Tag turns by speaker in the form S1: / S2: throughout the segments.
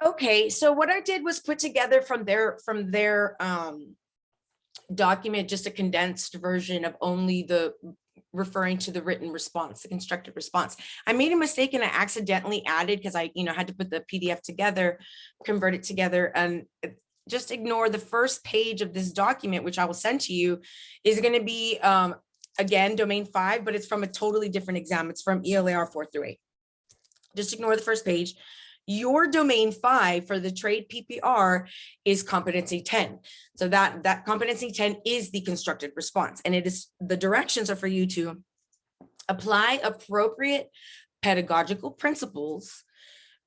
S1: Okay, so what I did was put together from their document just a condensed version of only the referring to the written response, the constructed response. I made a mistake and I accidentally added, because I had to put the PDF together, convert it together, and just ignore the first page of this document, which I will send to you, is going to be again domain 5, but it's from a totally different exam. It's from ELAR 4 through 8. Just ignore the first page. Your domain 5 for the trade PPR is competency 10. So that competency 10 is the constructed response, and it is, the directions are for you to apply appropriate pedagogical principles,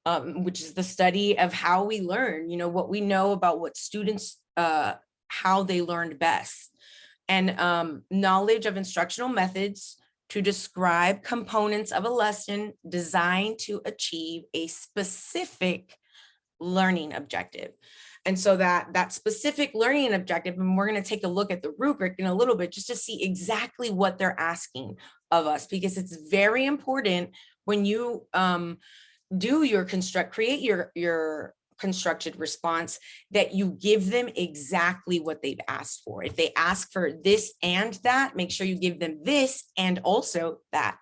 S1: which is the study of how we learn, what we know about what students, how they learned best, and knowledge of instructional methods to describe components of a lesson designed to achieve a specific learning objective. And so that specific learning objective, and we're going to take a look at the rubric in a little bit just to see exactly what they're asking of us, because it's very important when you do your create your constructed response, that you give them exactly what they've asked for. If they ask for this and that, make sure you give them this and also that.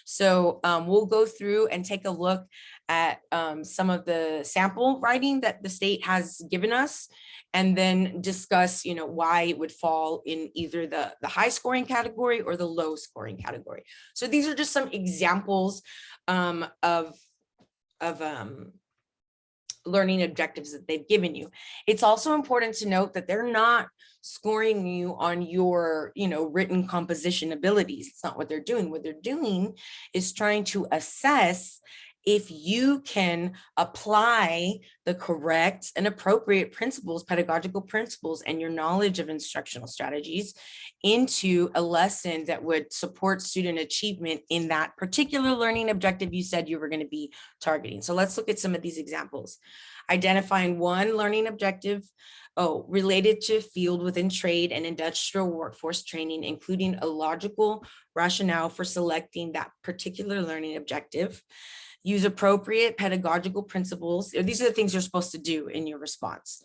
S1: So we'll go through and take a look at some of the sample writing that the state has given us, and then discuss, why it would fall in either the high scoring category or the low scoring category. So these are just some examples of learning objectives that they've given you. It's also important to note that they're not scoring you on your, written composition abilities. It's not what they're doing. What they're doing is trying to assess if you can apply the correct and appropriate principles, pedagogical principles, and your knowledge of instructional strategies into a lesson that would support student achievement in that particular learning objective you said you were going to be targeting. So let's look at some of these examples. Identifying one learning objective related to field within trade and industrial workforce training, including a logical rationale for selecting that particular learning objective. Use appropriate pedagogical principles. These are the things you're supposed to do in your response.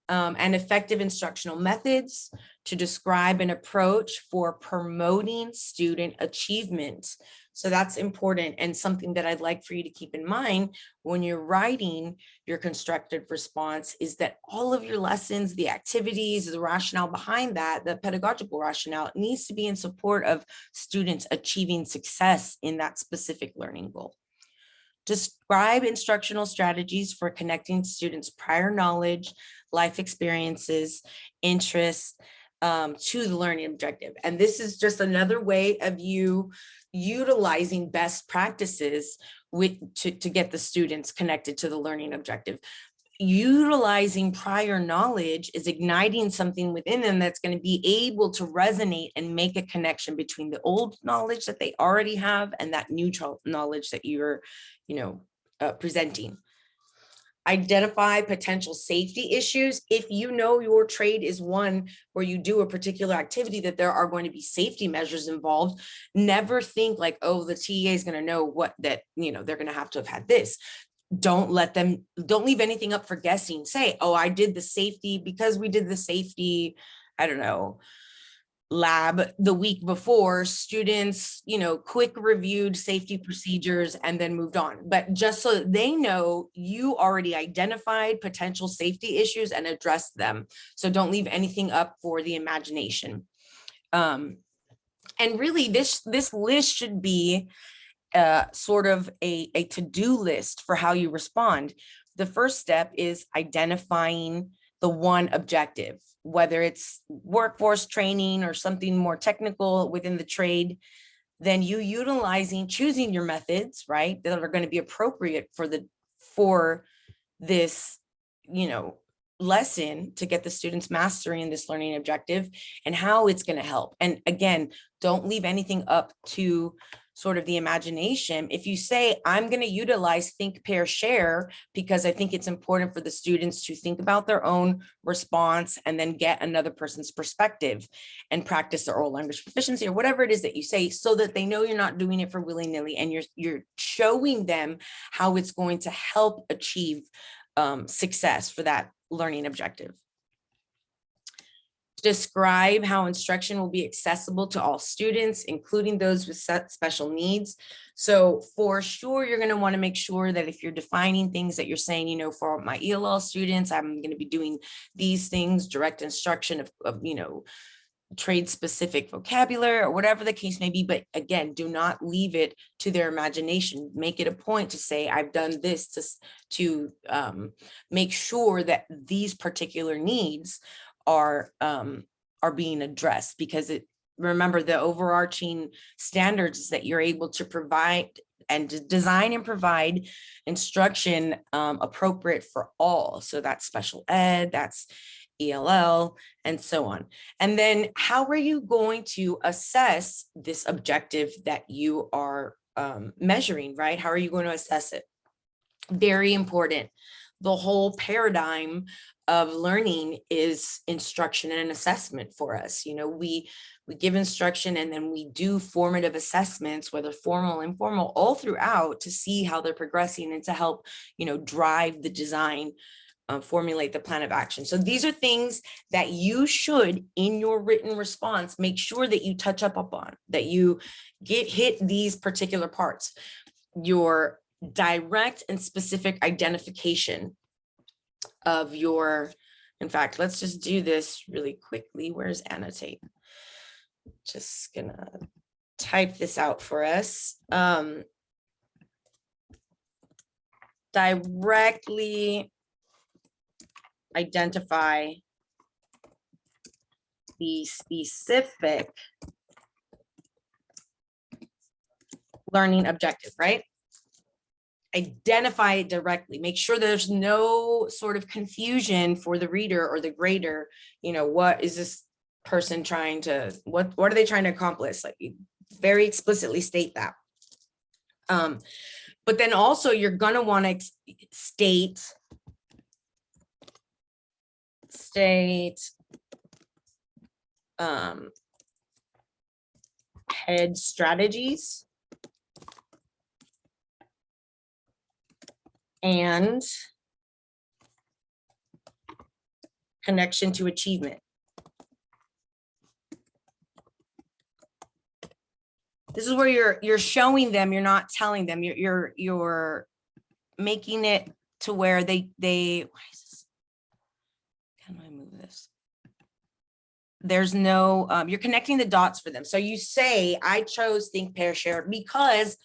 S1: And effective instructional methods to describe an approach for promoting student achievement. So that's important, and something that I'd like for you to keep in mind when you're writing your constructed response is that all of your lessons, the activities, the rationale behind that, the pedagogical rationale, needs to be in support of students achieving success in that specific learning goal. Describe instructional strategies for connecting students' prior knowledge, life experiences, interests to the learning objective. And this is just another way of you utilizing best practices to get the students connected to the learning objective. Utilizing prior knowledge is igniting something within them that's going to be able to resonate and make a connection between the old knowledge that they already have and that new knowledge that you're presenting. Identify potential safety issues. If you know your trade is one where you do a particular activity that there are going to be safety measures involved, never think like, oh, the TEA is going to know what that, they're going to have had this. Don't leave anything up for guessing. Say, oh, I did the safety because we did the safety, I don't know, lab the week before. Students, quick reviewed safety procedures and then moved on. But just so they know, you already identified potential safety issues and addressed them. So don't leave anything up for the imagination. And really, this list should be sort of a to-do list for how you respond. The first step is identifying the one objective, whether it's workforce training or something more technical within the trade. Then you choosing your methods, right, that are going to be appropriate for this, lesson to get the students mastering this learning objective and how it's going to help. And again, don't leave anything up to sort of the imagination. If you say, I'm going to utilize think, pair, share, because I think it's important for the students to think about their own response and then get another person's perspective and practice their oral language proficiency or whatever it is that you say, so that they know you're not doing it for willy-nilly, and you're showing them how it's going to help achieve success for that learning objective. Describe how instruction will be accessible to all students, including those with special needs. So for sure, you're going to want to make sure that if you're defining things that you're saying, you know, for my ELL students, I'm going to be doing these things, direct instruction of you know, trade specific vocabulary or whatever the case may be. But again, do not leave it to their imagination. Make it a point to say, I've done this to make sure that these particular needs are being addressed, because remember, the overarching standards is that you're able to provide and to design and provide instruction appropriate for all. So that's special ed, that's ELL, and so on. And then how are you going to assess this objective that you are measuring, right? How are you going to assess it? Very important. The whole paradigm of learning is instruction and assessment for us. You know, we give instruction and then we do formative assessments, whether formal, informal, all throughout, to see how they're progressing and to help, you know, drive the design, formulate the plan of action. So these are things that you should, in your written response, make sure that you touch up upon, that you hit these particular parts. Your direct and specific identification of your, in fact, let's just do this really quickly. Where's annotate? Just gonna type this out for us. Directly identify the specific learning objective, right? Identify it directly. Make sure there's no sort of confusion for the reader or the grader. You know, what is this person trying to, what are they trying to accomplish? Like, you very explicitly state that. But then also you're gonna want to state head strategies and connection to achievement. This is where you're showing them, you're not telling them, you're making it to where they why is this? How do I move this? There's no, you're connecting the dots for them. So you say, I chose think, pair, share because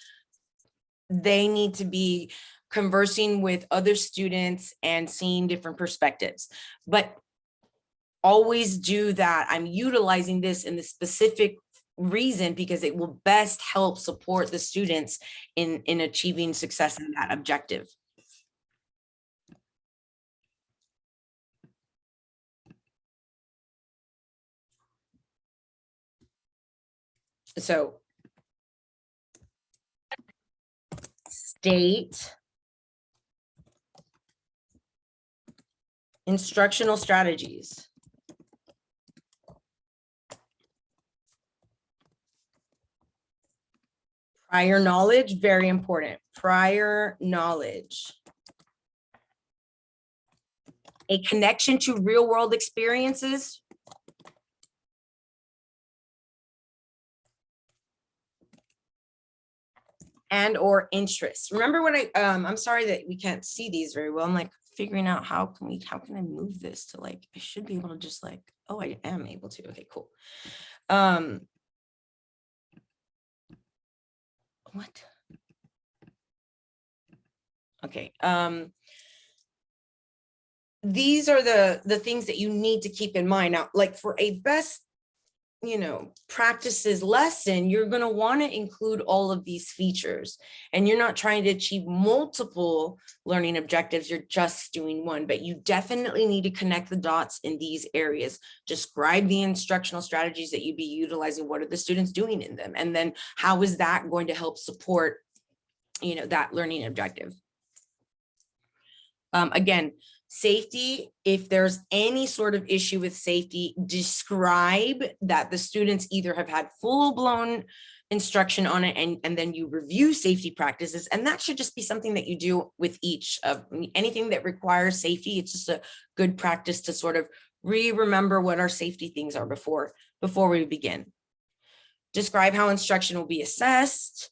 S1: they need to be conversing with other students and seeing different perspectives. But always do that. I'm utilizing this in the specific reason because it will best help support the students in achieving success in that objective. So state instructional strategies. Prior knowledge, very important. Prior knowledge. A connection to real world experiences. And or interests. Remember when I'm sorry that we can't see these very well. I'm like figuring out how can I move this to, like, I should be able to just like, oh, I am able to. Okay, cool. What? Okay. These are the things that you need to keep in mind. Now, like for a best practices lesson, you're going to want to include all of these features, and you're not trying to achieve multiple learning objectives. You're just doing one, but you definitely need to connect the dots in these areas. Describe the instructional strategies that you'd be utilizing. What are the students doing in them? And then how is that going to help support, that learning objective? Again, safety, if there's any sort of issue with safety, describe that the students either have had full-blown instruction on it, and then you review safety practices. And that should just be something that you do with each of anything that requires safety. It's just a good practice to sort of remember what our safety things are before we begin. Describe how instruction will be assessed,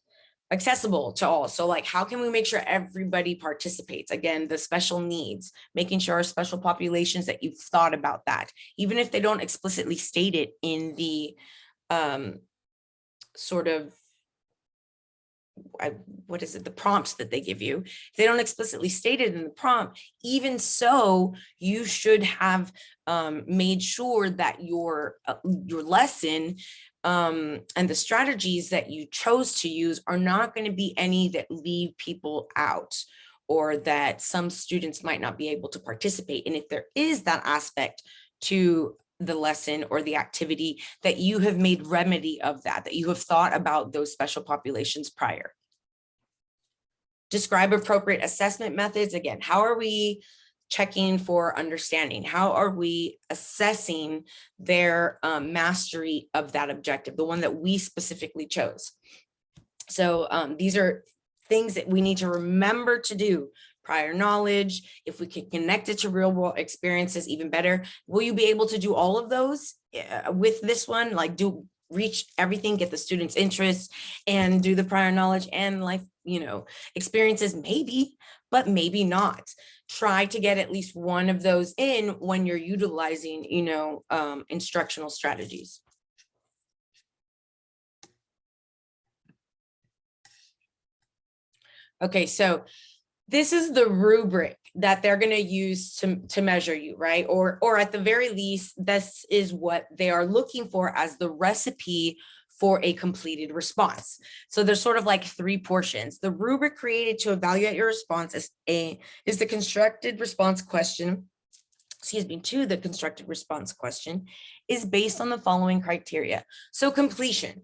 S1: accessible to all. So like, how can we make sure everybody participates? Again, the special needs, making sure our special populations, that you've thought about that, even if they don't explicitly state it in the the prompts that they give you. If they don't explicitly state it in the prompt, even so, you should have made sure that your lesson and the strategies that you chose to use are not going to be any that leave people out, or that some students might not be able to participate. And if there is that aspect to the lesson or the activity, that you have made remedy of that you have thought about those special populations prior. Describe appropriate assessment methods. Again, how are we checking for understanding? How are we assessing their mastery of that objective, the one that we specifically chose? So these are things that we need to remember to do. Prior knowledge, if we can connect it to real world experiences, even better. Will you be able to do all of those with this one? Like reach everything, get the students' interest, and do the prior knowledge and life, experiences? Maybe, but maybe not. Try to get at least one of those in when you're utilizing, instructional strategies. Okay, so this is the rubric that they're going to use to measure you, right? Or at the very least, this is what they are looking for as the recipe for a completed response. So there's sort of like three portions. The rubric created to evaluate your response is the constructed response question. To the constructed response question is based on the following criteria. So completion,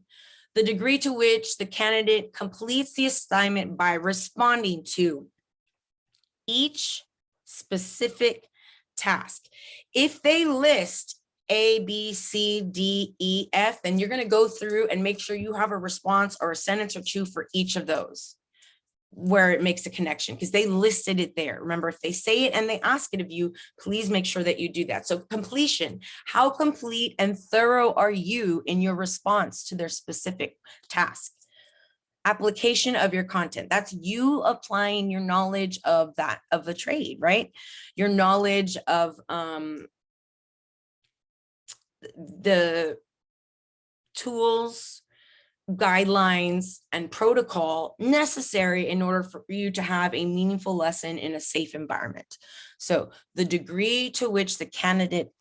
S1: the degree to which the candidate completes the assignment by responding to each specific task. If they list A, B, C, D, E, F, then you're going to go through and make sure you have a response or a sentence or two for each of those where it makes a connection, because they listed it there. Remember, if they say it and they ask it of you, please make sure that you do that. So completion, how complete and thorough are you in your response to their specific task? Application of your content, that's you applying your knowledge of the trade, right? Your knowledge of the tools, guidelines, and protocol necessary in order for you to have a meaningful lesson in a safe environment. So the degree to which the candidate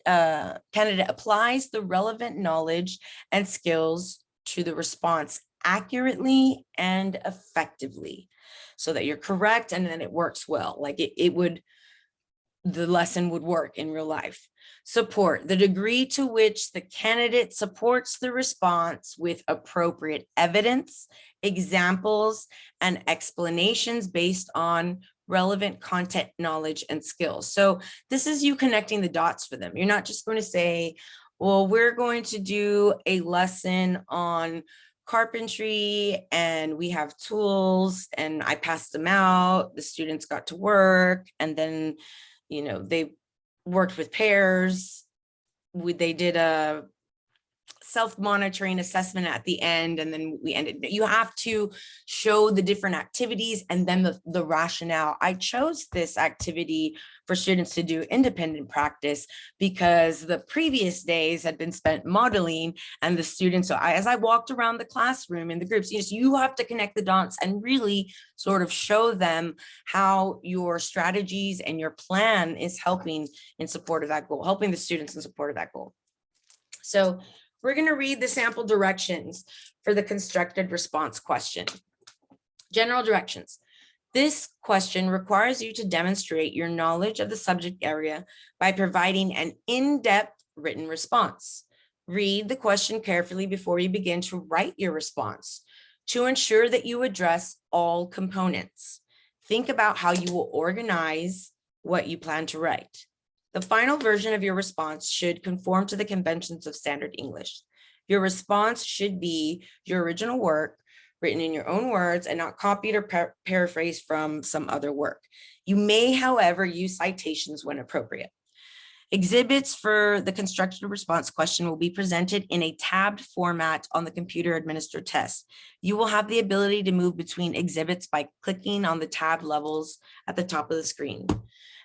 S1: applies the relevant knowledge and skills to the response accurately and effectively, so that you're correct and then it works well, like the lesson would work in real life. Support, the degree to which the candidate supports the response with appropriate evidence, examples, and explanations based on relevant content, knowledge, and skills. So this is you connecting the dots for them. You're not just going to say, well, we're going to do a lesson on carpentry and we have tools and I passed them out, the students got to work, and then they worked with pairs. They did a self-monitoring assessment at the end, and then we ended. You have to show the different activities and then the rationale. I chose this activity for students to do independent practice because the previous days had been spent modeling, and the students, as I walked around the classroom in the groups, you have to connect the dots and really sort of show them how your strategies and your plan is helping in support of that goal, helping the students in support of that goal. So We're going to read the sample directions for the constructed response question. General directions. This question requires you to demonstrate your knowledge of the subject area by providing an in-depth written response. Read the question carefully before you begin to write your response to ensure that you address all components. Think about how you will organize what you plan to write. The final version of your response should conform to the conventions of standard English. Your response should be your original work, written in your own words and not copied or paraphrased from some other work. You may, however, use citations when appropriate. Exhibits for the constructed response question will be presented in a tabbed format on the computer administered test. You will have the ability to move between exhibits by clicking on the tab levels at the top of the screen.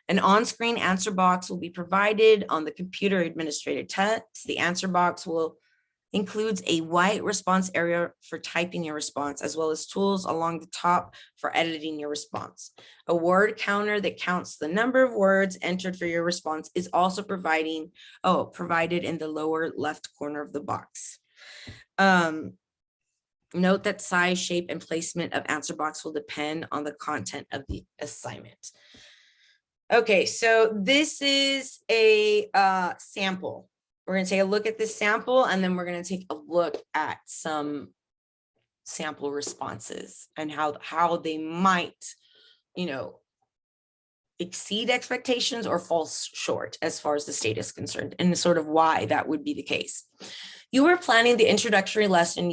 S1: An on-screen answer box will be provided on the computer administrated text. The answer box includes a white response area for typing your response, as well as tools along the top for editing your response. A word counter that counts the number of words entered for your response is also provided in the lower left corner of the box. Note that size, shape, and placement of answer box will depend on the content of the assignment. Okay, so this is a sample. We're going to take a look at this sample, and then we're going to take a look at some sample responses and how they might, exceed expectations or fall short as far as the state is concerned, and sort of why that would be the case. You are planning the introductory lesson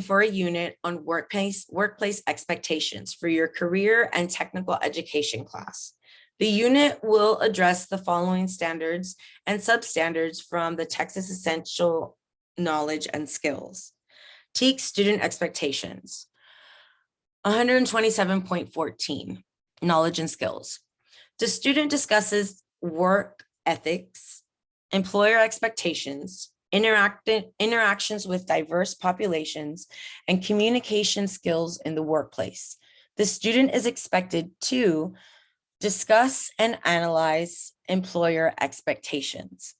S1: for a unit on workplace expectations for your career and technical education class. The unit will address the following standards and substandards from the Texas Essential Knowledge and Skills. TEKS Student Expectations. 127.14, Knowledge and Skills. The student discusses work ethics, employer expectations, interactions with diverse populations, and communication skills in the workplace. The student is expected to discuss and analyze employer expectations.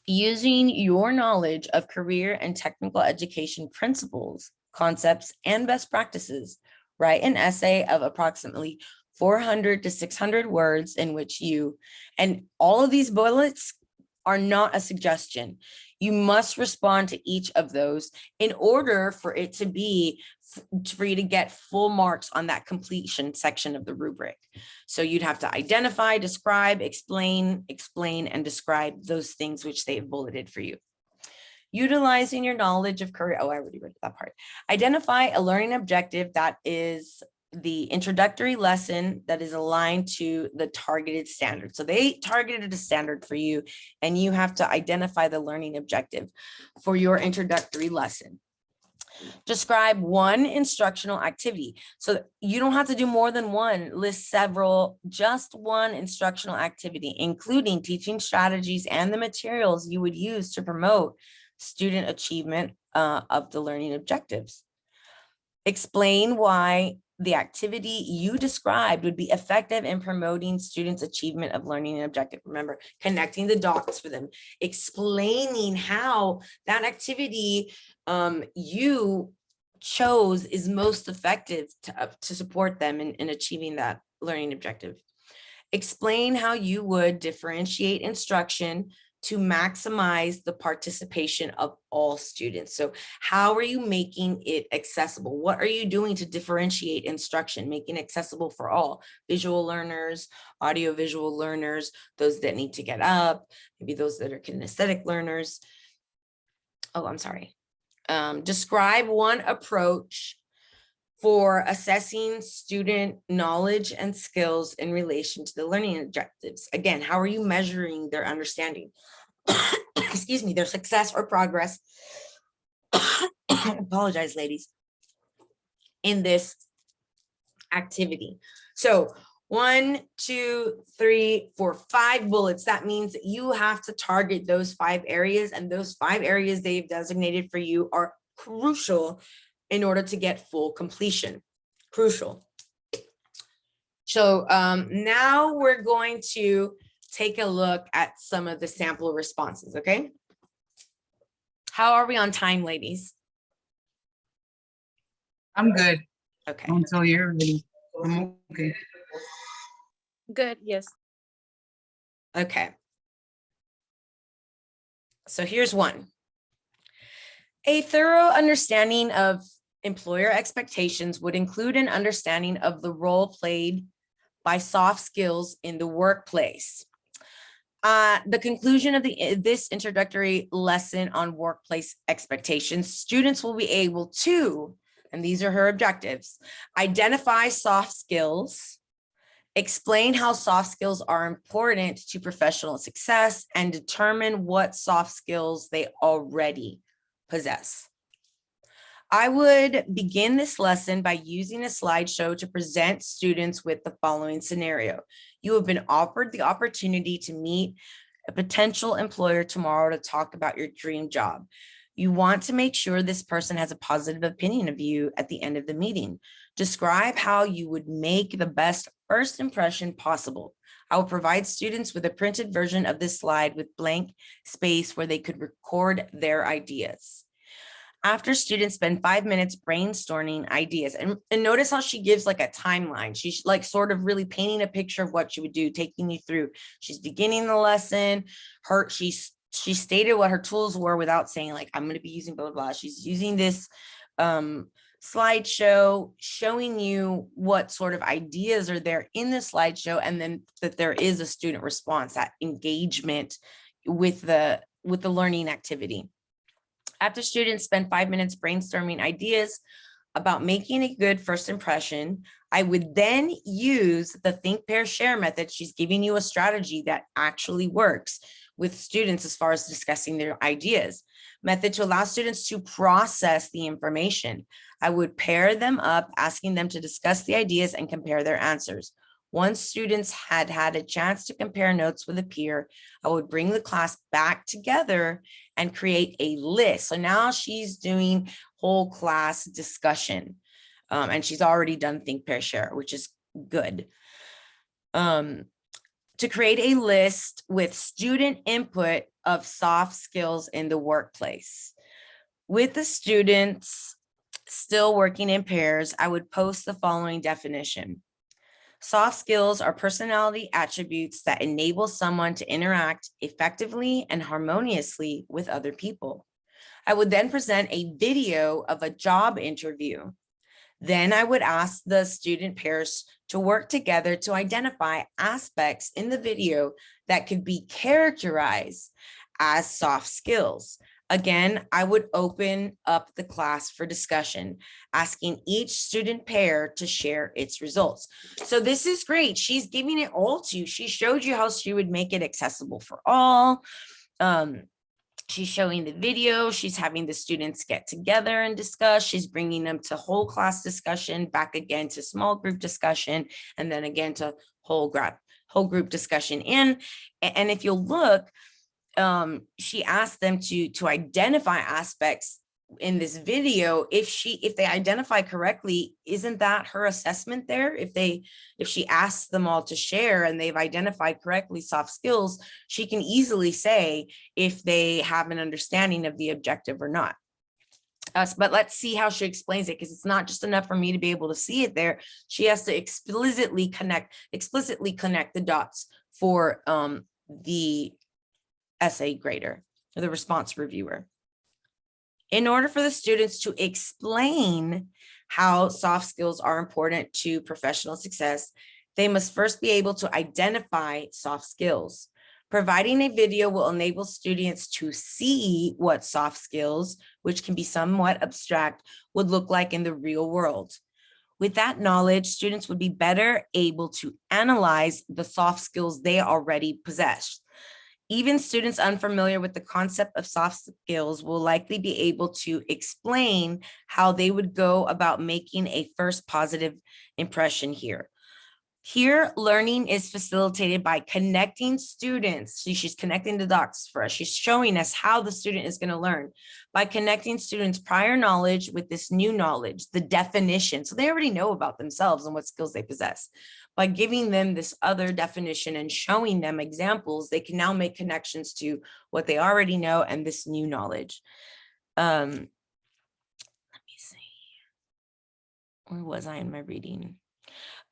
S1: Using your knowledge of career and technical education principles, concepts, and best practices, write an essay of approximately 400 to 600 words in which and all of these bullets are not a suggestion. You must respond to each of those in order for you to get full marks on that completion section of the rubric. So you'd have to identify, describe, explain, and describe those things which they've bulleted for you. Utilizing your knowledge of career. Oh, I already read that part. Identify a learning objective that is the introductory lesson that is aligned to the targeted standard. So they targeted a standard for you, and you have to identify the learning objective for your introductory lesson. Describe one instructional activity. So you don't have to do more than one, list several, just one instructional activity, including teaching strategies and the materials you would use to promote student achievement of the learning objectives. Explain why the activity you described would be effective in promoting students' achievement of learning and objective. Remember, connecting the dots for them, explaining how that activity you chose is most effective to support them in achieving that learning objective. Explain how you would differentiate instruction to maximize the participation of all students. So how are you making it accessible? What are you doing to differentiate instruction, making it accessible for all? Visual learners, audio-visual learners, those that need to get up, maybe those that are kinesthetic learners. Oh, I'm sorry. Describe one approach for assessing student knowledge and skills in relation to the learning objectives. Again, how are you measuring their understanding? Excuse me, their success or progress. I apologize, ladies, in this activity. So 1, 2, 3, 4, 5 bullets. That means that you have to target those 5 areas, and those 5 areas they've designated for you are crucial in order to get full completion. Crucial. So now we're going to take a look at some of the sample responses, okay? How are we on time, ladies?
S2: I'm good
S1: Okay.
S2: until you're ready. I'm okay.
S3: Good, yes.
S1: Okay. So here's one. A thorough understanding of employer expectations would include an understanding of the role played by soft skills in the workplace. The conclusion of this introductory lesson on workplace expectations, students will be able to, and these are her objectives, identify soft skills, explain how soft skills are important to professional success, and determine what soft skills they already possess. I would begin this lesson by using a slideshow to present students with the following scenario. You have been offered the opportunity to meet a potential employer tomorrow to talk about your dream job. You want to make sure this person has a positive opinion of you at the end of the meeting. Describe how you would make the best first impression possible. I will provide students with a printed version of this slide with blank space where they could record their ideas. After students spend 5 minutes brainstorming ideas, and notice how she gives like a timeline. She's like sort of really painting a picture of what she would do, taking you through. She's beginning the lesson. She stated what her tools were without saying like, I'm going to be using blah, blah, blah. She's using this slideshow, showing you what sort of ideas are there in the slideshow, and then that there is a student response, that engagement with the learning activity. After students spend 5 minutes brainstorming ideas about making a good first impression, I would then use the think, pair, share method. She's giving you a strategy that actually works with students as far as discussing their ideas. Method to allow students to process the information. I would pair them up, asking them to discuss the ideas and compare their answers. Once students had had a chance to compare notes with a peer, I would bring the class back together and create a list. So now she's doing whole class discussion, and she's already done think, pair, share, which is good. To create a list with student input of soft skills in the workplace. With the students still working in pairs, I would post the following definition. Soft skills are personality attributes that enable someone to interact effectively and harmoniously with other people. I would then present a video of a job interview. Then I would ask the student pairs to work together to identify aspects in the video that could be characterized as soft skills. Again, I would open up the class for discussion, asking each student pair to share its results. So this is great. She's giving it all to you. She showed you how she would make it accessible for all. She's showing the video. She's having the students get together and discuss. She's bringing them to whole class discussion, back again to small group discussion, and then again to whole group discussion. And if you'll look, she asked them to identify aspects in this video. If they identify correctly, isn't that her assessment there? If she asks them all to share and they've identified correctly soft skills, she can easily say if they have an understanding of the objective or not. But let's see how she explains it, because it's not just enough for me to be able to see it there. She has to explicitly connect the dots for the essay grader or the response reviewer. In order for the students to explain how soft skills are important to professional success, they must first be able to identify soft skills. Providing a video will enable students to see what soft skills, which can be somewhat abstract, would look like in the real world. With that knowledge, students would be better able to analyze the soft skills they already possess. Even students unfamiliar with the concept of soft skills will likely be able to explain how they would go about making a first positive impression here. Here, learning is facilitated by connecting students. She's connecting the dots for us. She's showing us how the student is going to learn by connecting students' prior knowledge with this new knowledge, the definition. So they already know about themselves and what skills they possess. By giving them this other definition and showing them examples, they can now make connections to what they already know and this new knowledge. Let me see. Where was I in my reading?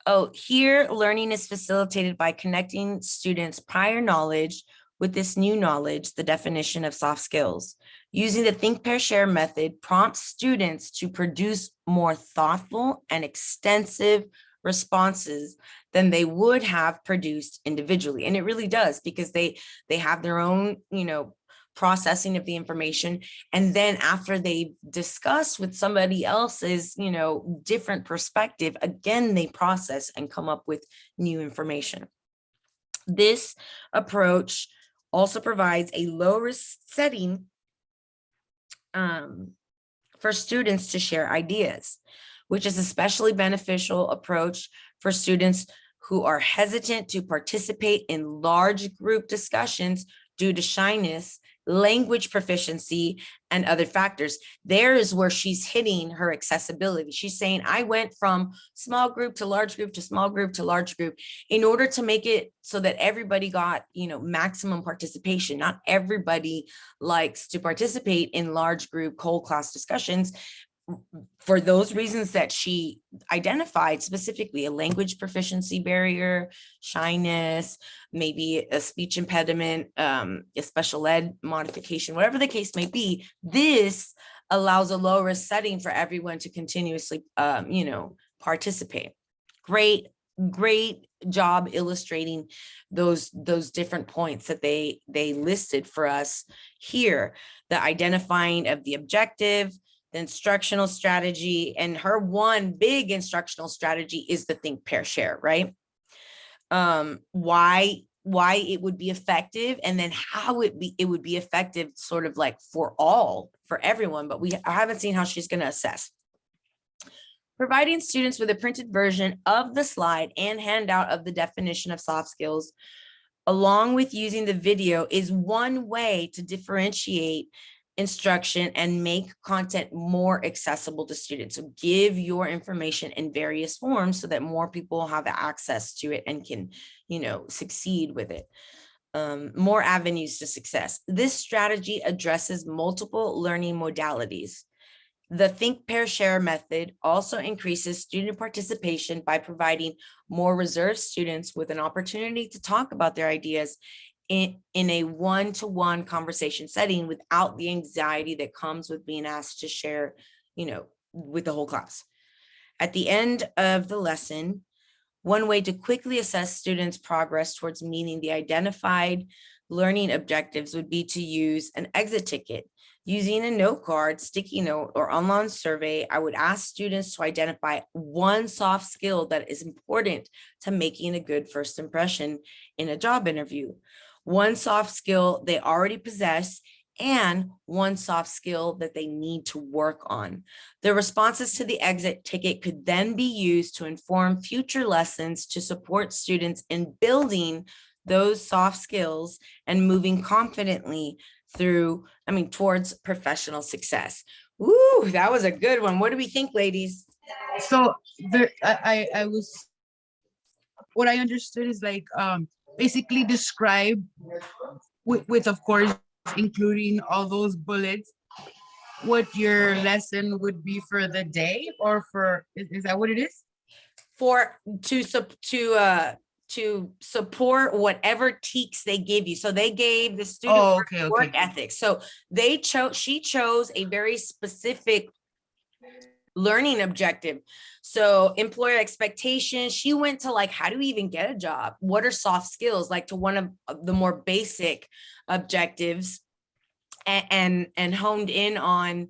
S1: Oh, here learning is facilitated by connecting students' prior knowledge with this new knowledge, the definition of soft skills. Using the think, pair, share method prompts students to produce more thoughtful and extensive responses than they would have produced individually. And it really does, because they have their own, processing of the information. And then after they discuss with somebody else's, different perspective, again, they process and come up with new information. This approach also provides a low risk setting for students to share ideas, which is especially beneficial approach for students who are hesitant to participate in large group discussions due to shyness, language proficiency, and other factors. There is where she's hitting her accessibility. She's saying, I went from small group to large group to small group to large group in order to make it so that everybody got, maximum participation. Not everybody likes to participate in large group whole class discussions, for those reasons that she identified, specifically a language proficiency barrier, shyness, maybe a speech impediment, a special ed modification, whatever the case may be. This allows a low risk setting for everyone to continuously, participate. Great job illustrating those different points that they listed for us here. The identifying of the objective, the instructional strategy, and her one big instructional strategy is the think, pair, share, right? Why it would be effective, and then how it would be effective sort of like for everyone, but I haven't seen how she's going to assess. Providing students with a printed version of the slide and handout of the definition of soft skills, along with using the video, is one way to differentiate instruction and make content more accessible to students. So give your information in various forms so that more people have access to it and can, succeed with it. More avenues to success. This strategy addresses multiple learning modalities. The think, pair, share method also increases student participation by providing more reserved students with an opportunity to talk about their ideas in a one-to-one conversation setting without the anxiety that comes with being asked to share, with the whole class. At the end of the lesson, one way to quickly assess students' progress towards meeting the identified learning objectives would be to use an exit ticket. Using a note card, sticky note, or online survey, I would ask students to identify one soft skill that is important to making a good first impression in a job interview. One soft skill they already possess, and one soft skill that they need to work on. The responses to the exit ticket could then be used to inform future lessons to support students in building those soft skills and moving confidently towards professional success. Ooh, that was a good one. What do we think, ladies?
S2: So I was, what I understood is like, basically describe with of course, including all those bullets, what your lesson would be for the day, or is that what it is?
S1: To support whatever TEKS they give you. So they gave the student work ethics. So she chose a very specific learning objective. So employer expectations, she went to like, how do we even get a job? What are soft skills? Like to one of the more basic objectives, and honed in on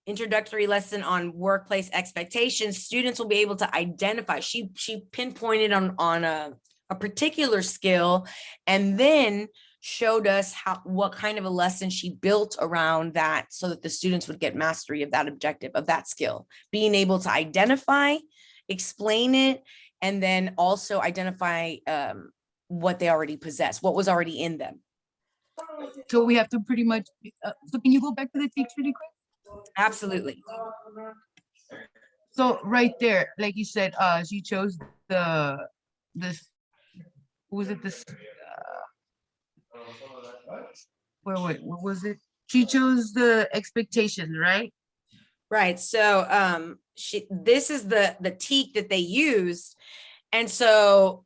S1: introductory lesson on workplace expectations. Students will be able to identify. She pinpointed on a particular skill, and then showed us what kind of a lesson she built around that so that the students would get mastery of that objective, of that skill, being able to identify, explain it, and then also identify what they already possess, what was already in them.
S2: So we have to pretty much, so can you go back to the text really quick?
S1: Absolutely.
S2: So right there, like you said, she chose this, was it this, wait, what was it? She chose the expectations, right?
S1: Right. So this is the teak that they used. And so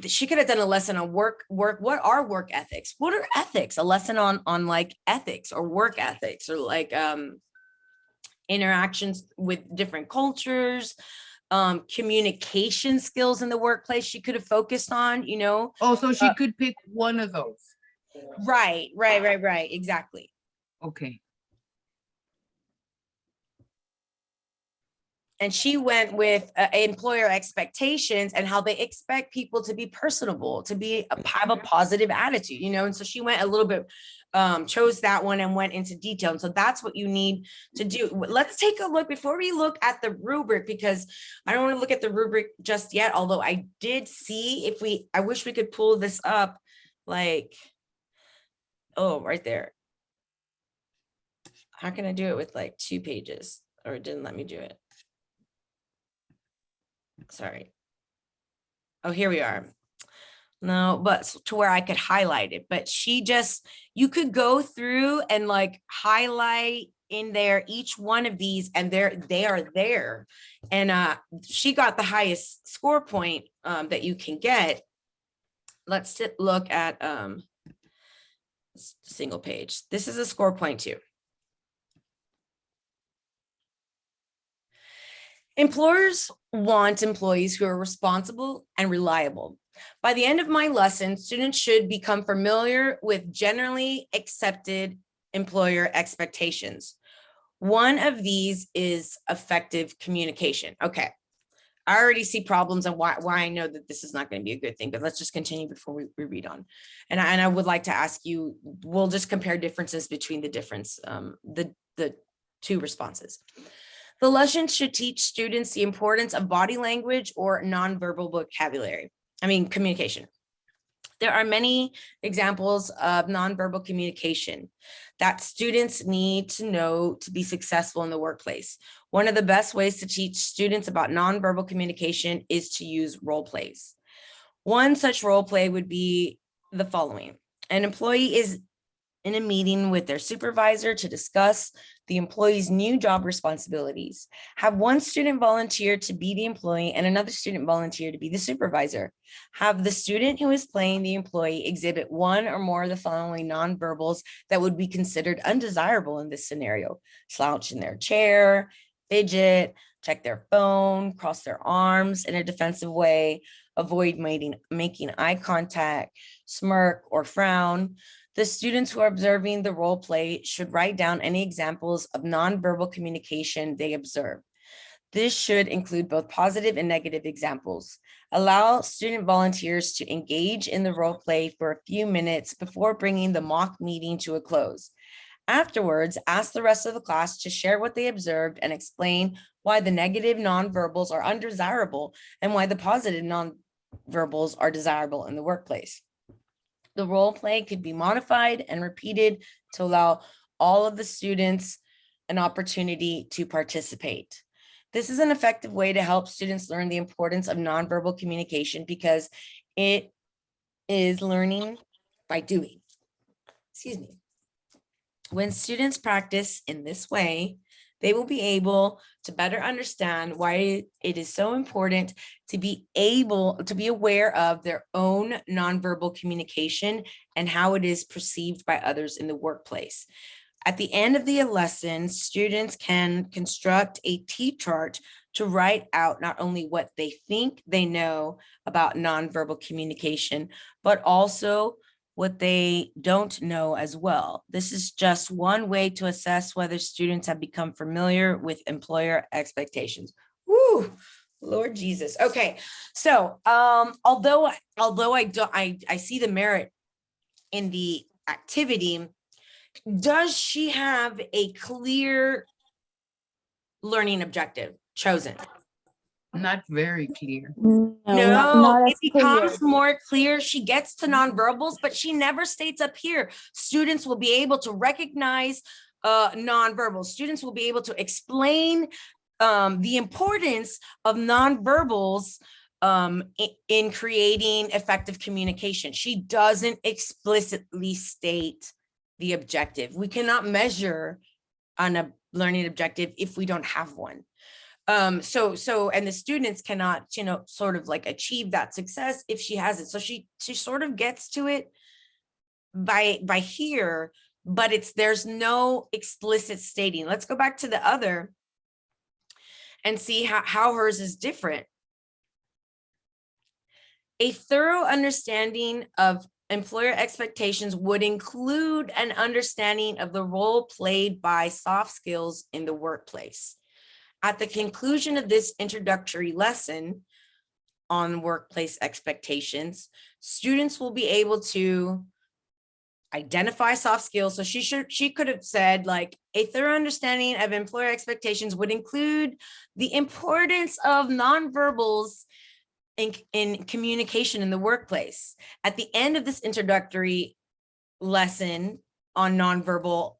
S1: she could have done a lesson on work. What are work ethics? What are ethics? A lesson on like ethics or work ethics, or like interactions with different cultures, communication skills in the workplace. She could have focused on,
S2: Oh, so she could pick one of those.
S1: Right. Exactly.
S2: Okay.
S1: And she went with employer expectations and how they expect people to be personable, to have a positive attitude, and so she went a little bit, chose that one and went into detail. And so that's what you need to do. Let's take a look before we look at the rubric, because I don't want to look at the rubric just yet, although I did see I wish we could pull this up, like, oh, right there. How can I do it with like 2 pages? Or it didn't let me do it. Sorry. Oh, here we are. No, but to where I could highlight it, but you could go through and like highlight in there each one of these, and they are there. And she got the highest score point that you can get. Let's look at single page. This is a score point too. Employers want employees who are responsible and reliable. By the end of my lesson, students should become familiar with generally accepted employer expectations. One of these is effective communication. Okay, I already see problems and why I know that this is not going to be a good thing, but let's just continue before we read on. And I would like to ask you, we'll just compare differences between the 2 responses. The lesson should teach students the importance of body language or nonverbal communication. There are many examples of nonverbal communication that students need to know to be successful in the workplace. One of the best ways to teach students about nonverbal communication is to use role plays. One such role play would be the following. An employee is in a meeting with their supervisor to discuss the employee's new job responsibilities. Have one student volunteer to be the employee and another student volunteer to be the supervisor. Have the student who is playing the employee exhibit one or more of the following nonverbals that would be considered undesirable in this scenario: slouch in their chair, fidget, check their phone, cross their arms in a defensive way, avoid making eye contact, smirk, or frown. The students who are observing the role play should write down any examples of nonverbal communication they observe. This should include both positive and negative examples. Allow student volunteers to engage in the role play for a few minutes before bringing the mock meeting to a close. Afterwards, ask the rest of the class to share what they observed and explain why the negative nonverbals are undesirable and why the positive nonverbals are desirable in the workplace. The role play could be modified and repeated to allow all of the students an opportunity to participate. This is an effective way to help students learn the importance of nonverbal communication because it is learning by doing. Excuse me. When students practice in this way, they will be able to better understand why it is so important to be aware of their own nonverbal communication and how it is perceived by others in the workplace. At the end of the lesson, students can construct a T-chart to write out not only what they think they know about nonverbal communication, but also what they don't know as well. This is just one way to assess whether students have become familiar with employer expectations. Woo, Lord Jesus. Okay, so although I see the merit in the activity, does she have a clear learning objective chosen?
S2: Not very clear.
S3: No,
S1: No,
S3: not
S1: it
S3: as clear.
S1: becomes more clear. She gets to nonverbals, but she never states up here. Students will be able to recognize nonverbals. Students will be able to explain the importance of nonverbals in creating effective communication. She doesn't explicitly state the objective. We cannot measure on a learning objective if we don't have one. And the students cannot, sort of like achieve that success if she has it. So she sort of gets to it by here, but there's no explicit stating. Let's go back to the other and see how hers is different. A thorough understanding of employer expectations would include an understanding of the role played by soft skills in the workplace. At the conclusion of this introductory lesson on workplace expectations, students will be able to identify soft skills. So she could have said, like, a thorough understanding of employer expectations would include the importance of nonverbals in communication in the workplace. At the end of this introductory lesson on nonverbal,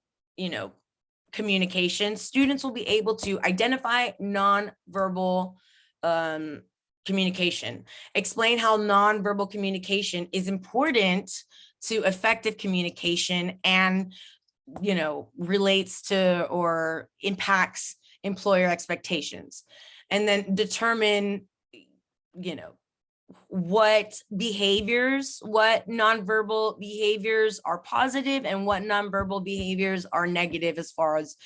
S1: communication, students will be able to identify nonverbal communication, explain how nonverbal communication is important to effective communication and, relates to or impacts employer expectations, and then determine, what nonverbal behaviors are positive and what nonverbal behaviors are negative as far as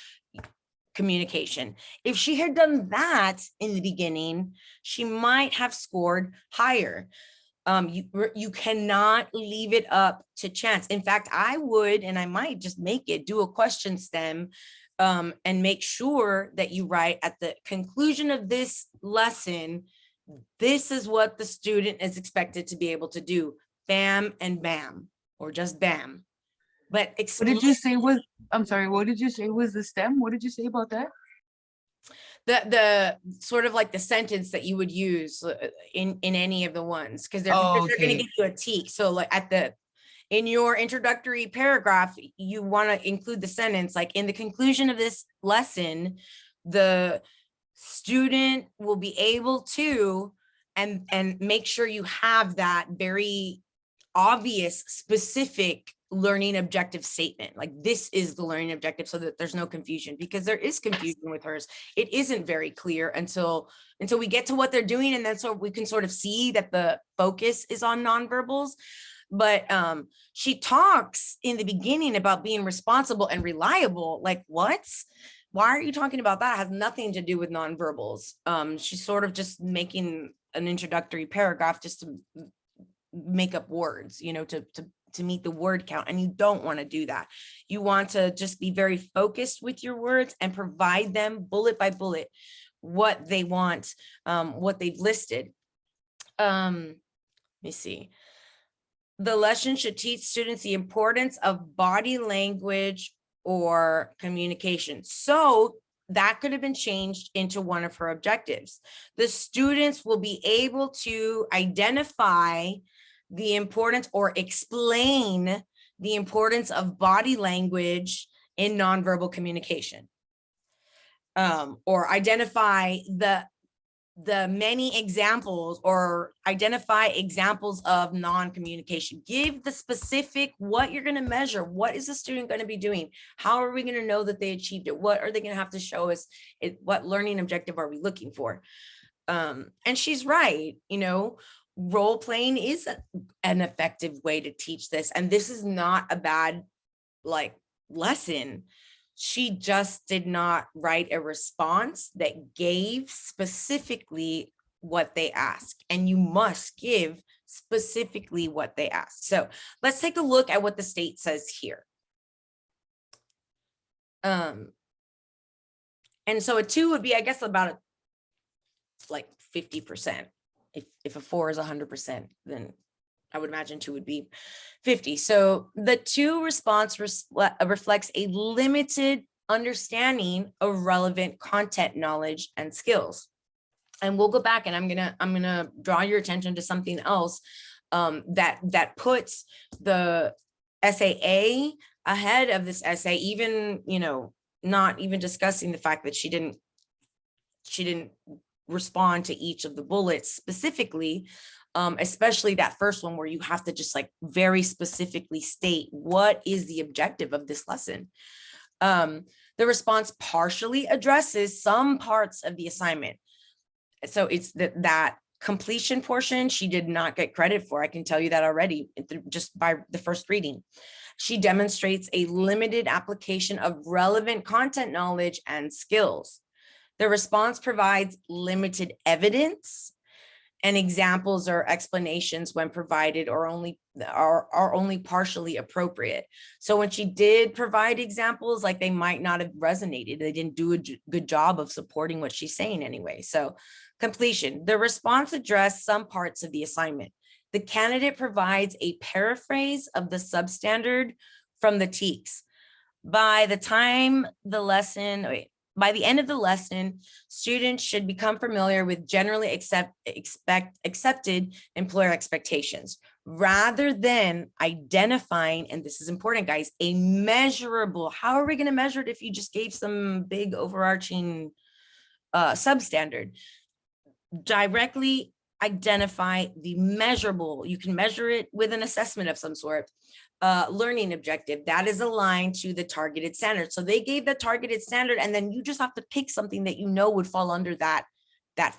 S1: communication. If she had done that in the beginning, she might have scored higher. You cannot leave it up to chance. In fact, I would, and I might just do a question stem and make sure that you write at the conclusion of this lesson, this is what the student is expected to be able to do. Bam and bam, or just bam. But
S2: What did you say was, I'm sorry, what did you say was the stem? What did you say about that?
S1: The sort of like the sentence that you would use in any of the ones, because they're
S2: Oh,
S1: going to
S2: okay.
S1: give you a T. So like in your introductory paragraph, you want to include the sentence like, in the conclusion of this lesson, the student will be able to, and make sure you have that very obvious, specific learning objective statement. Like, this is the learning objective, so that there's no confusion, because there is confusion with hers. It isn't very clear until we get to what they're doing, and then so we can sort of see that the focus is on nonverbals. But she talks in the beginning about being responsible and reliable. Like, what? Why are you talking about that? It has nothing to do with nonverbals. She's sort of just making an introductory paragraph just to make up words, to meet the word count. And you don't want to do that. You want to just be very focused with your words and provide them bullet by bullet what they want, what they've listed. Let me see. The lesson should teach students the importance of body language or communication. So that could have been changed into one of her objectives. The students will be able to identify the importance or explain the importance of body language in nonverbal communication, or identify the many examples, or identify examples of non-communication. Give the specific what you're going to measure. What is the student going to be doing? How are we going to know that they achieved it? What are they going to have to show us? What learning objective are we looking for? And she's right, role playing is an effective way to teach this. And this is not a bad lesson. She just did not write a response that gave specifically what they asked. And you must give specifically what they asked. So let's take a look at what the state says here. And so a 2 would be, I guess, about 50%. If a 4 is 100%, then I would imagine 2 would be 50. So the 2 response reflects a limited understanding of relevant content knowledge and skills. And we'll go back, and I'm gonna draw your attention to something else that puts the SAA ahead of this essay, even, not even discussing the fact that she didn't respond to each of the bullets specifically, especially that first one where you have to just like very specifically state what is the objective of this lesson. The response partially addresses some parts of the assignment. So it's that completion portion she did not get credit for. I can tell you that already just by the first reading. She demonstrates a limited application of relevant content knowledge and skills. The response provides limited evidence, and examples or explanations when provided are only partially appropriate. So when she did provide examples, like they might not have resonated. They didn't do a good job of supporting what she's saying anyway. So completion, the response addressed some parts of the assignment. The candidate provides a paraphrase of the substandard from the TEKS. By the end of the lesson, students should become familiar with generally accepted employer expectations, rather than identifying, and this is important, guys, a measurable. How are we going to measure it if you just gave some big overarching substandard? Directly identify the measurable. You can measure it with an assessment of some sort. Learning objective that is aligned to the targeted standard. So they gave the targeted standard, and then you just have to pick something that you know would fall under that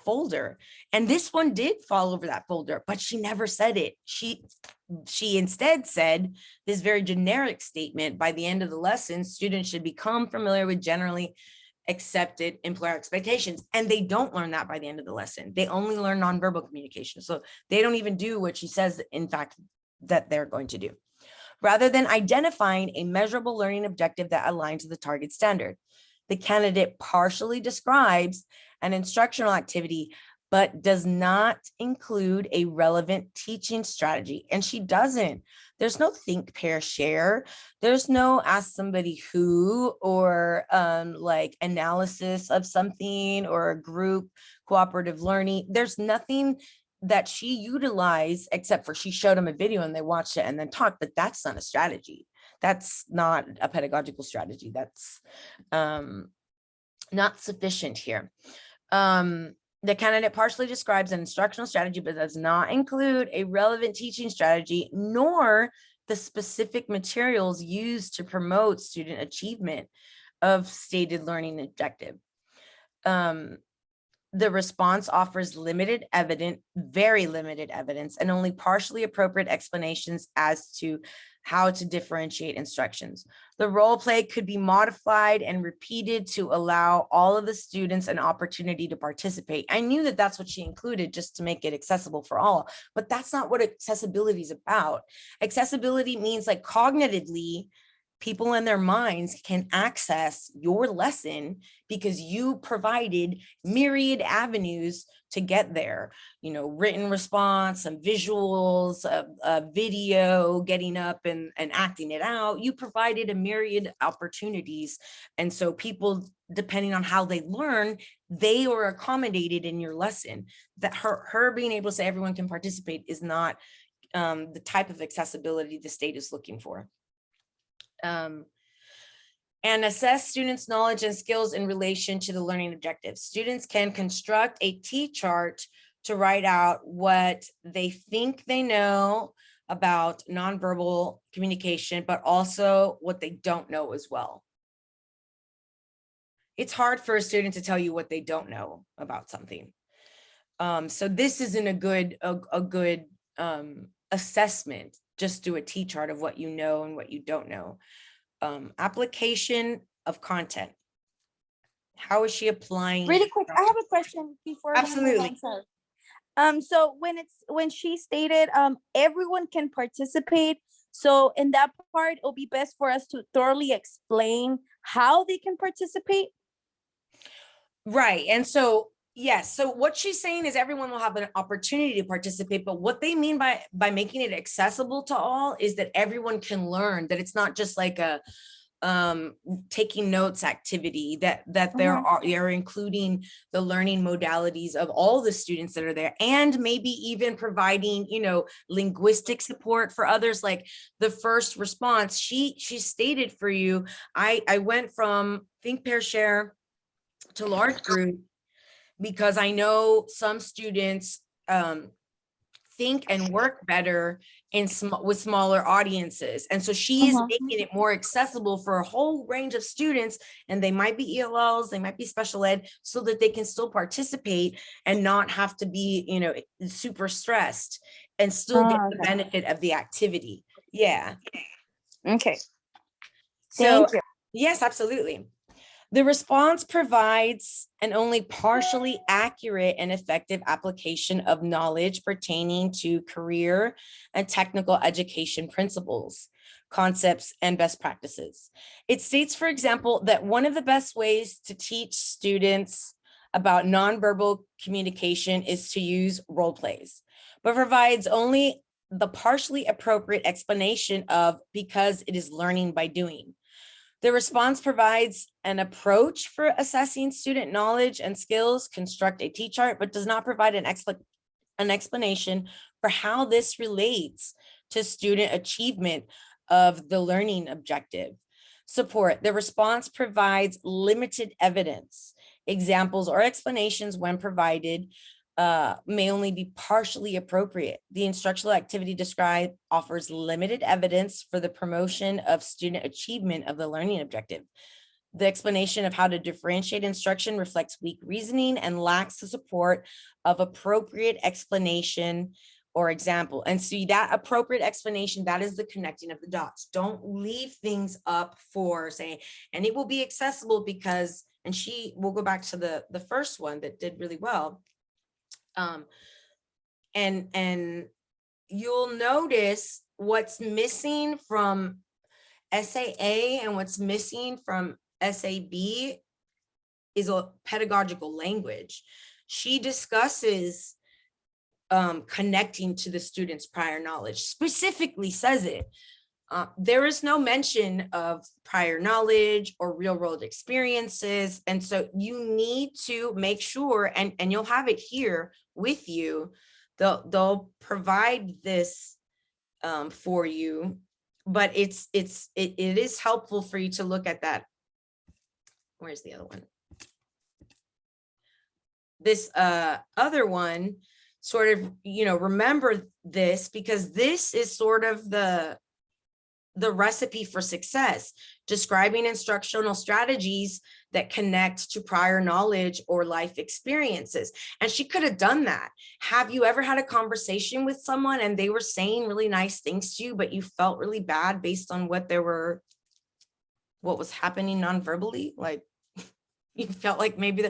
S1: folder. And this one did fall over that folder, but she never said it. She instead said this very generic statement: by the end of the lesson, students should become familiar with generally accepted employer expectations. And they don't learn that by the end of the lesson. They only learn nonverbal communication. So they don't even do what she says, in fact, that they're going to do. Rather than identifying a measurable learning objective that aligns to the target standard, the candidate partially describes an instructional activity, but does not include a relevant teaching strategy. And she doesn't. There's no think, pair, share. There's no ask somebody who, or like analysis of something, or a group cooperative learning. There's nothing that she utilized, except for she showed them a video and they watched it and then talked, but that's not a strategy. That's not a pedagogical strategy. That's not sufficient here. The candidate partially describes an instructional strategy, but does not include a relevant teaching strategy, nor the specific materials used to promote student achievement of stated learning objective. The response offers limited evidence, very limited evidence, and only partially appropriate explanations as to how to differentiate instructions. The role play could be modified and repeated to allow all of the students an opportunity to participate. I knew that that's what she included, just to make it accessible for all, but that's not what accessibility is about. Accessibility means, like, cognitively, people in their minds can access your lesson because you provided myriad avenues to get there. You know, written response, some visuals, a video, getting up and acting it out. You provided a myriad opportunities. And so people, depending on how they learn, they are accommodated in your lesson. That her being able to say everyone can participate is not the type of accessibility the state is looking for. And assess students' knowledge and skills in relation to the learning objectives. Students can construct a T-chart to write out what they think they know about nonverbal communication, but also what they don't know as well. It's hard for a student to tell you what they don't know about something. So this isn't a good assessment. Just do a T-chart of what you know and what you don't know. Application of content. How is she applying?
S3: Really quick, I have a question before.
S1: Absolutely.
S3: So when she stated everyone can participate, so in that part, it'll be best for us to thoroughly explain how they can participate.
S1: Right. And so, yes. So what she's saying is everyone will have an opportunity to participate, but what they mean by making it accessible to all is that everyone can learn, that it's not just like a taking notes activity, that they're including the learning modalities of all the students that are there, and maybe even providing, you know, linguistic support for others. Like the first response, she stated for you, I went from think, pair, share to large group because I know some students think and work better in with smaller audiences. And so she is making it more accessible for a whole range of students, and they might be ELLs, they might be special ed, so that they can still participate and not have to be, you know, super stressed and still get the benefit of the activity. Yeah.
S3: Okay.
S1: So,
S3: Thank you.
S1: yes, absolutely. The response provides an only partially accurate and effective application of knowledge pertaining to career and technical education principles, concepts, and best practices. It states, for example, that one of the best ways to teach students about nonverbal communication is to use role plays, but provides only the partially appropriate explanation of because it is learning by doing. The response provides an approach for assessing student knowledge and skills, construct a T-chart, but does not provide an explanation for how this relates to student achievement of the learning objective. Support. The response provides limited evidence. Examples or explanations, when provided, may only be partially appropriate. The instructional activity described offers limited evidence for the promotion of student achievement of the learning objective. The explanation of how to differentiate instruction reflects weak reasoning and lacks the support of appropriate explanation or example. And see, that appropriate explanation, that is the connecting of the dots. Don't leave things up for saying, and it will be accessible because, and we'll go back to the first one that did really well. And you'll notice what's missing from SAA and what's missing from SAB is a pedagogical language. She discusses connecting to the student's prior knowledge, specifically says it. There is no mention of prior knowledge or real world experiences. And so you need to make sure, and you'll have it here with you. They'll provide this for you, but it is helpful for you to look at that. Where's the other one? This other one, sort of, you know, remember this, because this is sort of the recipe for success, describing instructional strategies that connect to prior knowledge or life experiences. And she could have done that. Have you ever had a conversation with someone and they were saying really nice things to you, but you felt really bad based on what was happening non-verbally? Like, you felt like maybe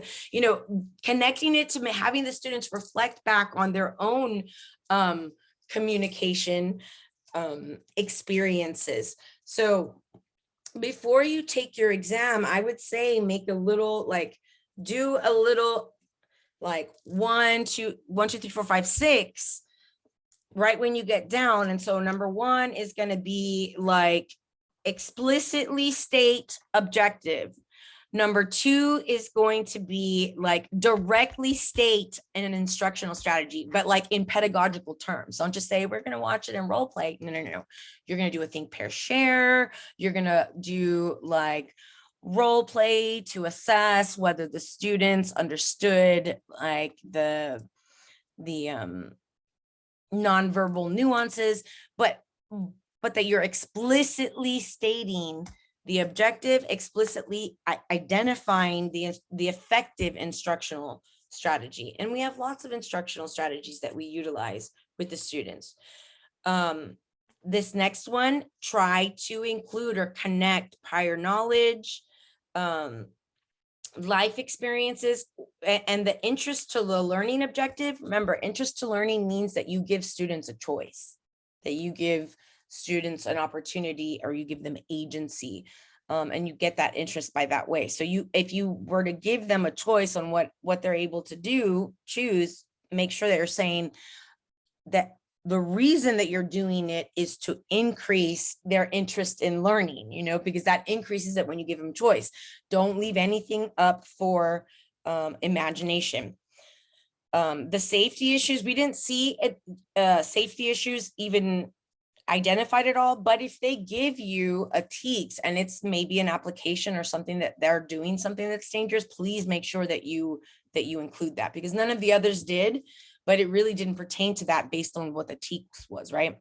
S1: connecting it to having the students reflect back on their own communication experiences. So before you take your exam, I would say do a little 1, 2, 3, 4, 5, 6 right when you get down. And so number 1 is going to be explicitly state objective. Number 2 is going to be directly state an instructional strategy, but in pedagogical terms. Don't just say, we're going to watch it and role play. No. You're going to do a think, pair, share. You're going to do role play to assess whether the students understood the nonverbal nuances, but that you're explicitly stating the objective, explicitly identifying the effective instructional strategy. And we have lots of instructional strategies that we utilize with the students. This next one, try to include or connect prior knowledge, life experiences, and the interest to the learning objective. Remember, interest to learning means that you give students a choice, that you give students an opportunity, or you give them agency, and you get that interest by that way. So if you were to give them a choice on what they're able to choose, make sure that you're saying that the reason that you're doing it is to increase their interest in learning, because that increases it when you give them choice. Don't leave anything up for imagination. The safety issues, we didn't see safety issues even identified it all, but if they give you a TEKS and it's maybe an application or something that they're doing something that's dangerous, please make sure that you include that, because none of the others did, but it really didn't pertain to that based on what the TEKS was, right?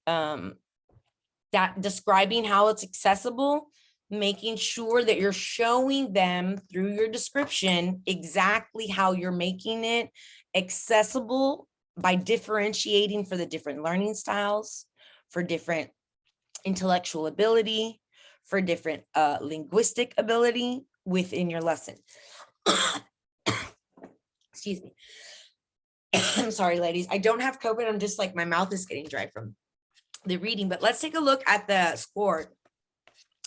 S1: That describing how it's accessible, making sure that you're showing them through your description exactly how you're making it accessible by differentiating for the different learning styles, for different intellectual ability, for different linguistic ability within your lesson. Excuse me. I'm sorry, ladies. I don't have COVID. I'm just like, my mouth is getting dry from the reading, but let's take a look at the score,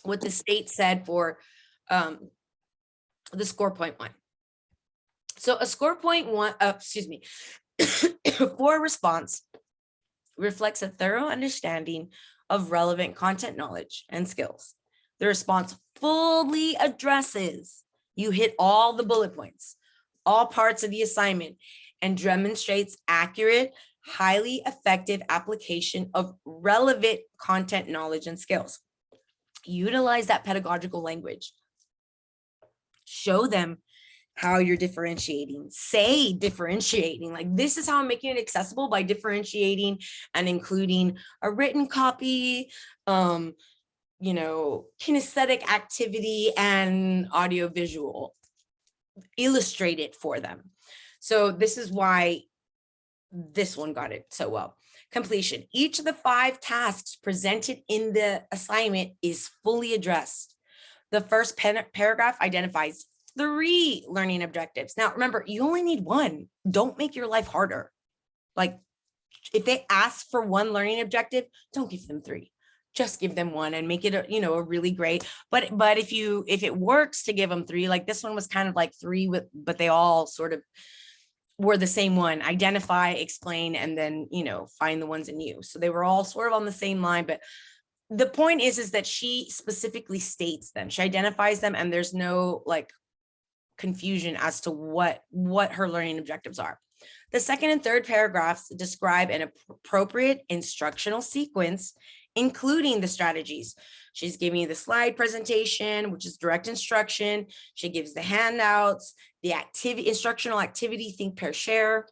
S1: what the state said for the score point one. So a score point one, for response reflects a thorough understanding of relevant content knowledge and skills. The response fully addresses, you hit all the bullet points, all parts of the assignment, and demonstrates accurate, highly effective application of relevant content knowledge and skills. Utilize that pedagogical language. Show them how you're differentiating. Say differentiating, like this is how I'm making it accessible, by differentiating and including a written copy, kinesthetic activity and audio visual. Illustrate it for them. So this is why this one got it so well. Completion. Each of the 5 tasks presented in the assignment is fully addressed. The first paragraph identifies 3 learning objectives. Now, remember, you only need 1. Don't make your life harder. Like if they ask for 1 learning objective, don't give them 3. Just give them 1 and make it a really great. But if it works to give them 3, like this one was kind of like 3 but they all sort of were the same one: identify, explain, and then find the ones in use. So they were all sort of on the same line, but the point is that she specifically states them. She identifies them, and there's no like confusion as to what her learning objectives are. The second and third paragraphs describe an appropriate instructional sequence, including the strategies. She's giving you the slide presentation, which is direct instruction. She gives the handouts, the instructional activity, think, pair, share.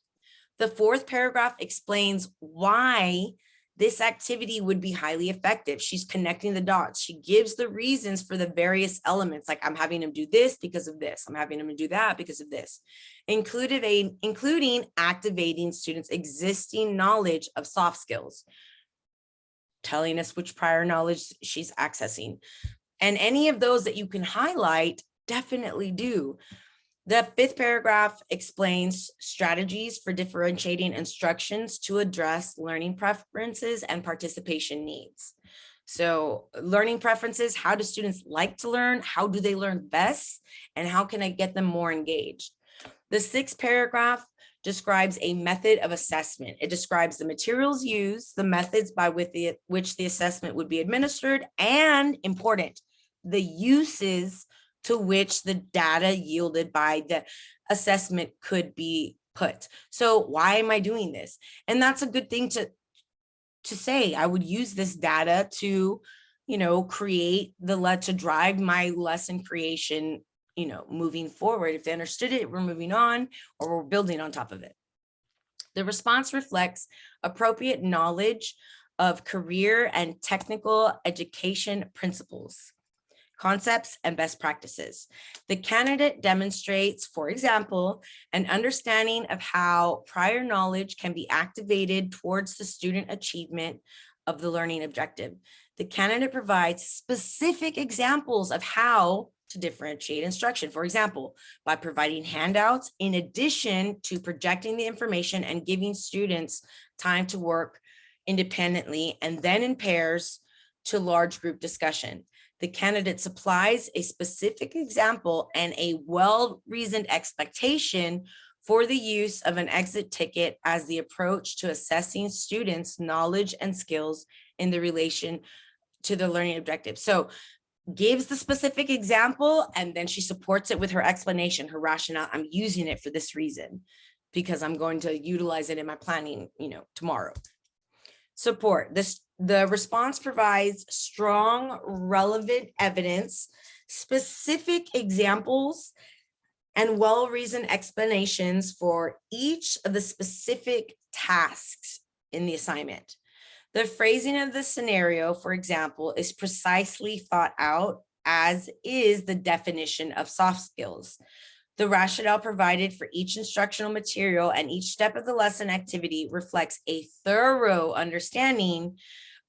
S1: The fourth paragraph explains why this activity would be highly effective. She's connecting the dots. She gives the reasons for the various elements, like I'm having them do this because of this. I'm having them do that because of this, including activating students' existing knowledge of soft skills, telling us which prior knowledge she's accessing. And any of those that you can highlight, definitely do. The fifth paragraph explains strategies for differentiating instructions to address learning preferences and participation needs. So learning preferences, how do students like to learn? How do they learn best? And how can I get them more engaged? The sixth paragraph describes a method of assessment. It describes the materials used, the methods by which the assessment would be administered, and important, the uses to which the data yielded by the assessment could be put. So why am I doing this? And that's a good thing to say. I would use this data to, to drive my lesson creation, moving forward. If they understood it, we're moving on, or we're building on top of it. The response reflects appropriate knowledge of career and technical education principles, concepts, and best practices. The candidate demonstrates, for example, an understanding of how prior knowledge can be activated towards the student achievement of the learning objective. The candidate provides specific examples of how to differentiate instruction. For example, by providing handouts in addition to projecting the information and giving students time to work independently and then in pairs to large group discussion. The candidate supplies a specific example and a well-reasoned expectation for the use of an exit ticket as the approach to assessing students' knowledge and skills in the relation to the learning objective. So gives the specific example, and then she supports it with her explanation, her rationale. I'm using it for this reason because I'm going to utilize it in my planning, tomorrow. support. The response provides strong, relevant evidence, specific examples, and well-reasoned explanations for each of the specific tasks in the assignment. The phrasing of the scenario, for example, is precisely thought out, as is the definition of soft skills. The rationale provided for each instructional material and each step of the lesson activity reflects a thorough understanding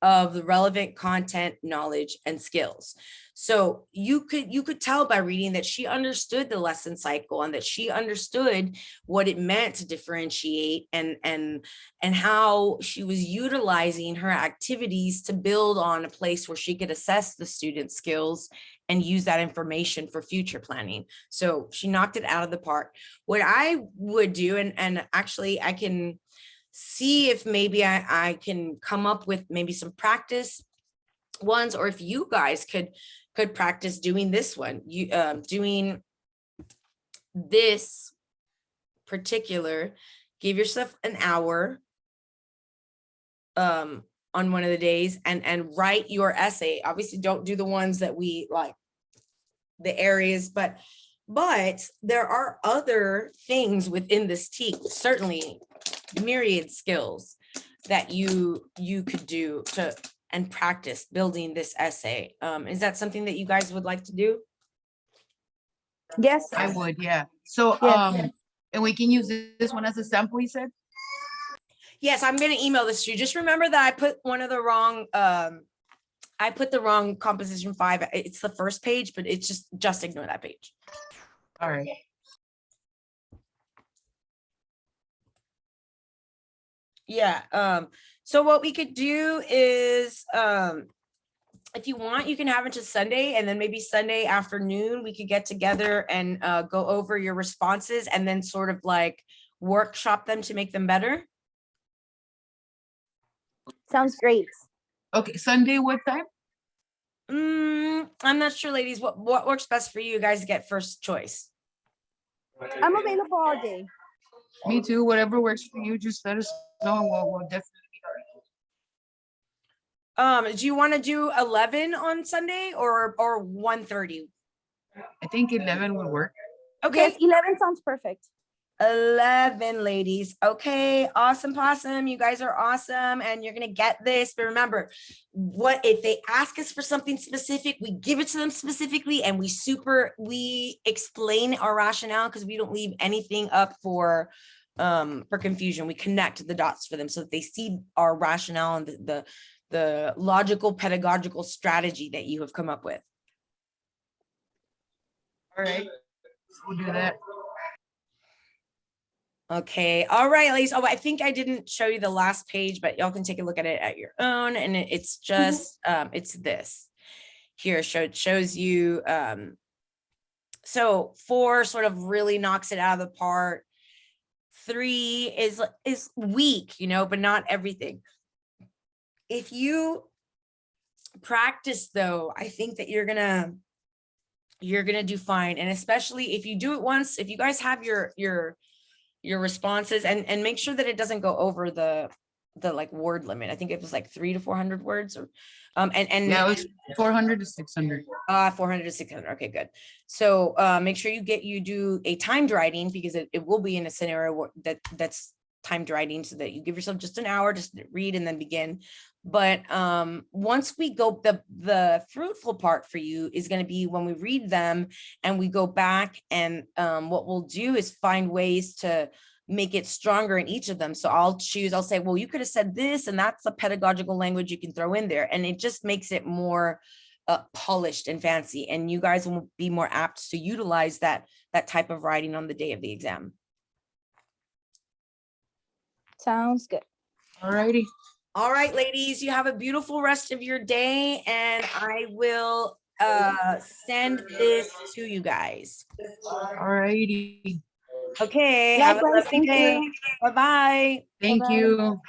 S1: of the relevant content, knowledge, and skills. So you could tell by reading that she understood the lesson cycle and that she understood what it meant to differentiate and how she was utilizing her activities to build on a place where she could assess the student's skills and use that information for future planning. So she knocked it out of the park. What I would do, and actually I can see if maybe I can come up with maybe some practice ones, or if you guys could practice doing this one, doing this particular, give yourself an hour on one of the days and write your essay. Obviously don't do the ones that we like, the areas, but there are other things within this team, certainly myriad skills that you could do to and practice building this essay. Is that something that you guys would like to do?
S3: Yes.
S2: I would, yeah. So,
S3: Yes.
S2: and we can use this one as a sample, you said?
S1: Yes, I'm gonna email this to you. Just remember that I put one of the wrong, I put the wrong composition 5. It's the first page, but it's just ignore that page.
S2: All right.
S1: Yeah, so what we could do is, if you want, you can have it to Sunday, and then maybe Sunday afternoon, we could get together and go over your responses and then sort of like workshop them to make them better.
S3: Sounds great.
S2: Okay, Sunday, what time?
S1: I'm not sure, ladies, what works best for you guys to get first choice.
S3: I'm available all day.
S2: Me too, whatever works for you, just let us know. And we'll definitely.
S1: Do you want to do 11 on Sunday or 1:30?
S2: I think 11 would work.
S1: Okay.
S3: Yes, 11 sounds perfect.
S1: 11, ladies. Okay, awesome possum. You guys are awesome and you're gonna get this. But remember, what if they ask us for something specific, we give it to them specifically and we explain our rationale, because we don't leave anything up for confusion. We connect the dots for them so that they see our rationale and the logical pedagogical strategy that you have come up with.
S2: All right, we'll do that.
S1: Okay, all right, ladies. Oh, I think I didn't show you the last page, but y'all can take a look at it at your own. And it's just, it's this here. It shows you, so 4 sort of really knocks it out of the park. 3 is weak, but not everything. If you practice though, I think that you're gonna do fine. And especially if you do it once, if you guys have your responses and make sure that it doesn't go over the like word limit. I think it was like 300 to 400 words or and
S2: Yeah, it was 400 to 600.
S1: 400 to 600. Okay, good. So make sure you do a timed writing, because it will be in a scenario that's timed writing, so that you give yourself just an hour just to read and then begin. But once we go, the fruitful part for you is going to be when we read them and we go back, and what we'll do is find ways to make it stronger in each of them. So I'll say, well, you could have said this, and that's a pedagogical language you can throw in there, and it just makes it more polished and fancy, and you guys will be more apt to utilize that type of writing on the day of the exam.
S3: Sounds good.
S2: All righty.
S1: All right, ladies, you have a beautiful rest of your day, and I will send this to you guys.
S2: All righty.
S1: Okay,
S3: Yeah,
S1: have a
S3: guys,
S1: lovely
S3: thank
S1: day.
S3: you.
S1: Bye-bye.
S2: Thank
S3: Bye-bye.
S2: you.